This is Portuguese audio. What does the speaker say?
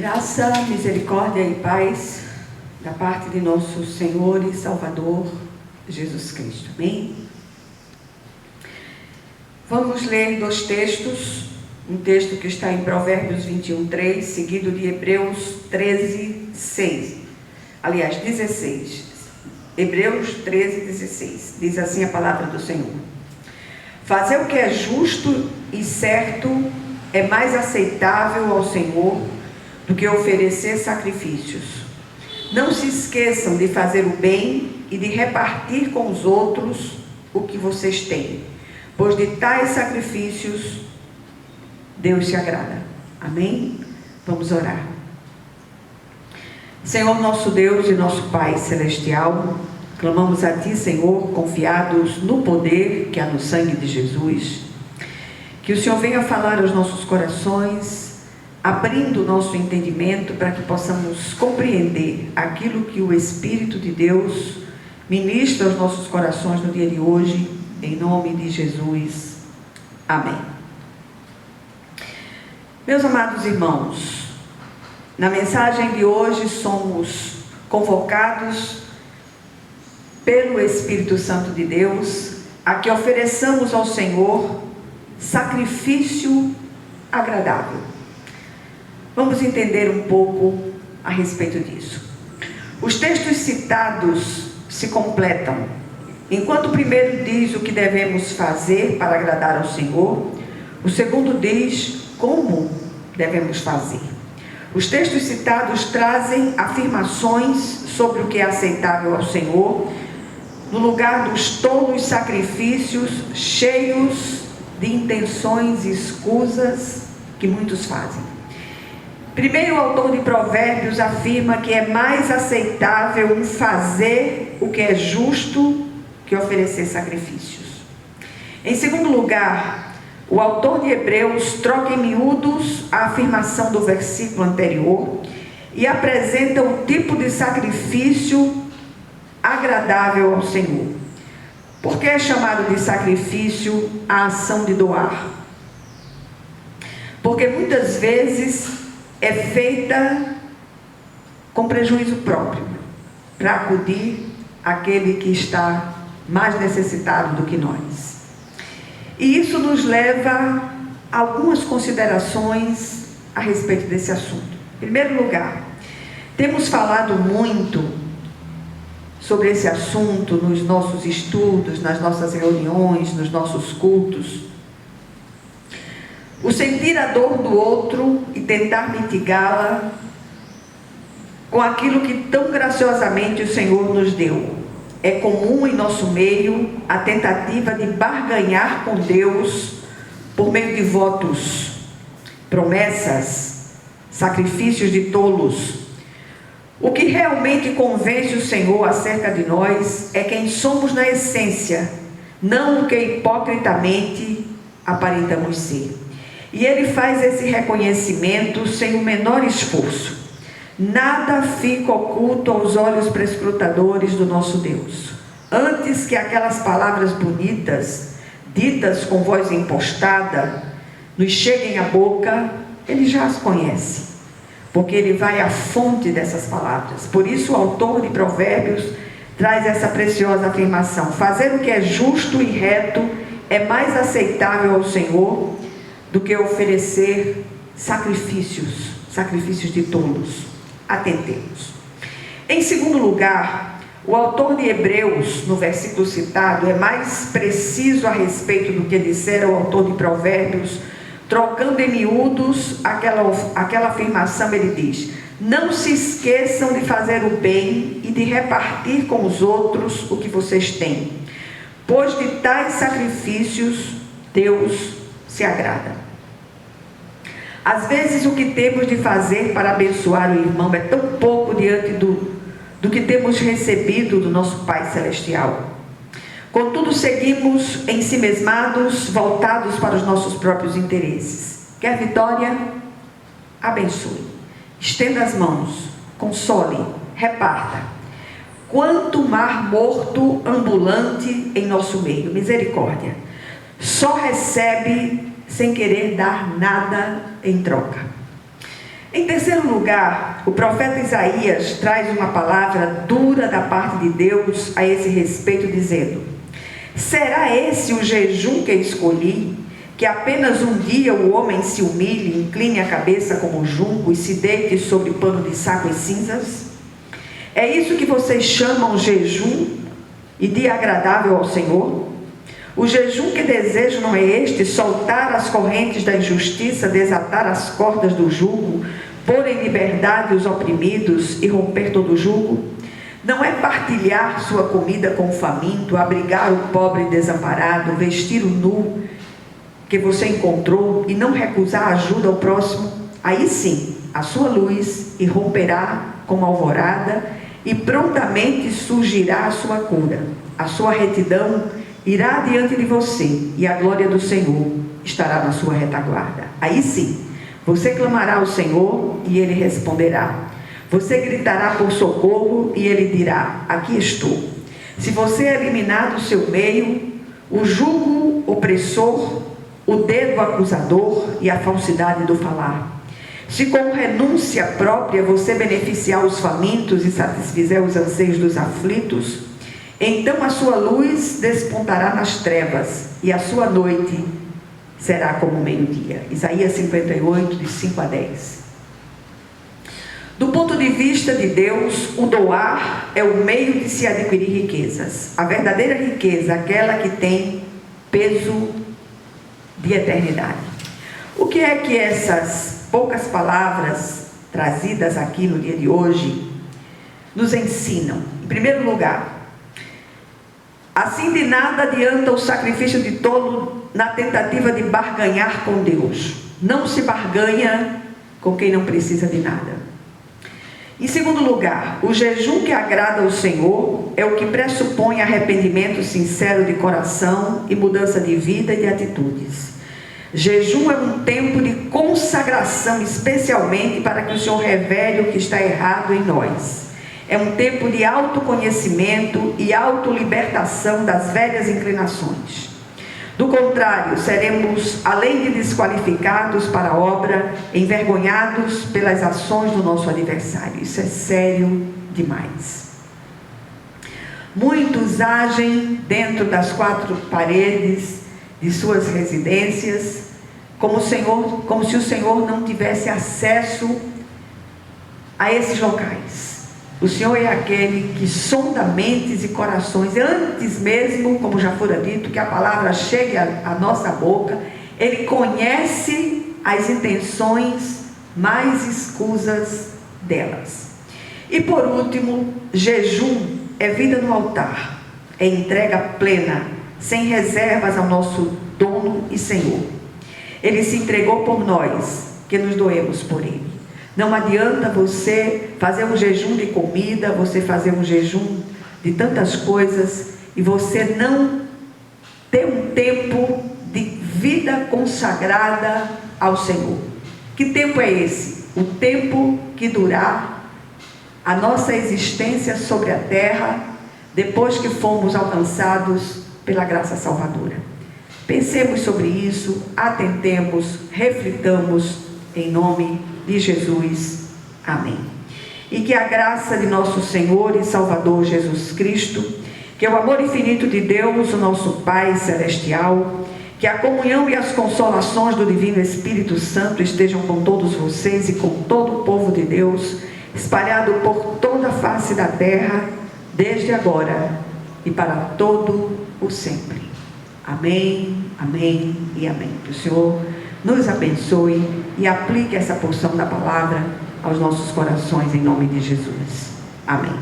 Graça, misericórdia e paz da parte de nosso Senhor e Salvador Jesus Cristo. Amém? Vamos ler dois textos. Um texto que está em Provérbios 21:3, seguido de Hebreus 13:6. Aliás, 16. Hebreus 13:16. Diz assim a palavra do Senhor: fazer o que é justo e certo é mais aceitável ao Senhor do que oferecer sacrifícios. Não se esqueçam de fazer o bem e de repartir com os outros o que vocês têm, pois de tais sacrifícios Deus se agrada. Amém? Vamos orar. Senhor nosso Deus e nosso Pai Celestial, clamamos a Ti, Senhor, confiados no poder que há no sangue de Jesus. Que o Senhor venha falar aos nossos corações, abrindo o nosso entendimento para que possamos compreender aquilo que o Espírito de Deus ministra aos nossos corações no dia de hoje, em nome de Jesus. Amém. Meus amados irmãos, na mensagem de hoje somos convocados pelo Espírito Santo de Deus a que ofereçamos ao Senhor sacrifício agradável. Vamos entender um pouco a respeito disso. Os textos citados se completam. Enquanto o primeiro diz o que devemos fazer para agradar ao Senhor, o segundo diz como devemos fazer. Os textos citados trazem afirmações sobre o que é aceitável ao Senhor, no lugar dos tolos sacrifícios cheios de intenções escusas que muitos fazem. Primeiro, o autor de Provérbios afirma que é mais aceitável um fazer o que é justo que oferecer sacrifícios. Em segundo lugar, o autor de Hebreus troca em miúdos a afirmação do versículo anterior e apresenta o tipo de sacrifício agradável ao Senhor. Por que é chamado de sacrifício a ação de doar? Porque muitas vezes é feita com prejuízo próprio, para acudir àquele que está mais necessitado do que nós. E isso nos leva a algumas considerações a respeito desse assunto. Em primeiro lugar, temos falado muito sobre esse assunto nos nossos estudos, nas nossas reuniões, nos nossos cultos. O sentir a dor do outro e tentar mitigá-la com aquilo que tão graciosamente o Senhor nos deu. É comum em nosso meio a tentativa de barganhar com Deus por meio de votos, promessas, sacrifícios de tolos. O que realmente convence o Senhor acerca de nós é quem somos na essência, não o que hipocritamente aparentamos ser. E Ele faz esse reconhecimento sem o menor esforço. Nada fica oculto aos olhos prescrutadores do nosso Deus. Antes que aquelas palavras bonitas, ditas com voz impostada, nos cheguem à boca, Ele já as conhece, porque Ele vai à fonte dessas palavras. Por isso o autor de Provérbios traz essa preciosa afirmação: fazer o que é justo e reto é mais aceitável ao Senhor do que oferecer sacrifícios de tolos. Atentemos. Em segundo lugar, o autor de Hebreus, no versículo citado, é mais preciso a respeito do que dissera o autor de Provérbios, trocando em miúdos aquela afirmação. Ele diz: não se esqueçam de fazer o bem e de repartir com os outros o que vocês têm, pois de tais sacrifícios Deus se agrada. Às vezes o que temos de fazer para abençoar o irmão é tão pouco diante do que temos recebido do nosso Pai Celestial. Contudo, seguimos ensimesmados, voltados para os nossos próprios interesses. Quer vitória? Abençoe. Estenda as mãos, console, reparta. Quanto mar morto ambulante em nosso meio. Misericórdia. Só recebe sem querer dar nada em troca. Em terceiro lugar, o profeta Isaías traz uma palavra dura da parte de Deus a esse respeito, dizendo: será esse o jejum que escolhi, que apenas um dia o homem se humilhe, incline a cabeça como junco e se deite sobre pano de saco e cinzas? É isso que vocês chamam jejum e dia agradável ao Senhor? O jejum que desejo não é este: soltar as correntes da injustiça, desatar as cordas do jugo, pôr em liberdade os oprimidos e romper todo o jugo? Não é partilhar sua comida com o faminto, abrigar o pobre desamparado, vestir o nu que você encontrou e não recusar ajuda ao próximo? Aí sim, a sua luz irromperá como alvorada e prontamente surgirá a sua cura. A sua retidão irá diante de você e a glória do Senhor estará na sua retaguarda. Aí sim, você clamará ao Senhor e Ele responderá. Você gritará por socorro e Ele dirá: aqui estou. Se você eliminar do seu meio o jugo opressor, o dedo acusador e a falsidade do falar, se com renúncia própria você beneficiar os famintos e satisfizer os anseios dos aflitos, então a sua luz despontará nas trevas e a sua noite será como o meio-dia. Isaías 58, de 5 a 10. Do ponto de vista de Deus, o doar é o meio de se adquirir riquezas. A verdadeira riqueza, aquela que tem peso de eternidade. O que é que essas poucas palavras trazidas aqui no dia de hoje nos ensinam? Em primeiro lugar, assim de nada adianta o sacrifício de tolo na tentativa de barganhar com Deus. Não se barganha com quem não precisa de nada. Em segundo lugar, o jejum que agrada ao Senhor é o que pressupõe arrependimento sincero de coração e mudança de vida e de atitudes. Jejum é um tempo de consagração, especialmente para que o Senhor revele o que está errado em nós. É um tempo de autoconhecimento e autolibertação das velhas inclinações. Do contrário, seremos, além de desqualificados para a obra, envergonhados pelas ações do nosso adversário. Isso é sério demais. Muitos agem dentro das quatro paredes de suas residências, como se o Senhor não tivesse acesso a esses locais. O Senhor é aquele que sonda mentes e corações, antes mesmo, como já fora dito, que a palavra chegue à nossa boca. Ele conhece as intenções mais escusas delas. E por último, jejum é vida no altar, é entrega plena, sem reservas ao nosso dono e Senhor. Ele se entregou por nós, que nos doemos por Ele. Não adianta você fazer um jejum de comida, você fazer um jejum de tantas coisas e você não ter um tempo de vida consagrada ao Senhor. Que tempo é esse? O tempo que durar a nossa existência sobre a terra, depois que fomos alcançados pela graça salvadora. Pensemos sobre isso, atentemos, reflitamos em nome de Jesus. Amém. E que a graça de nosso Senhor e Salvador Jesus Cristo, que o amor infinito de Deus, o nosso Pai Celestial, que a comunhão e as consolações do Divino Espírito Santo estejam com todos vocês e com todo o povo de Deus, espalhado por toda a face da terra, desde agora e para todo o sempre. Amém, amém e amém. Que o Senhor nos abençoe e aplique essa porção da palavra aos nossos corações em nome de Jesus. Amém.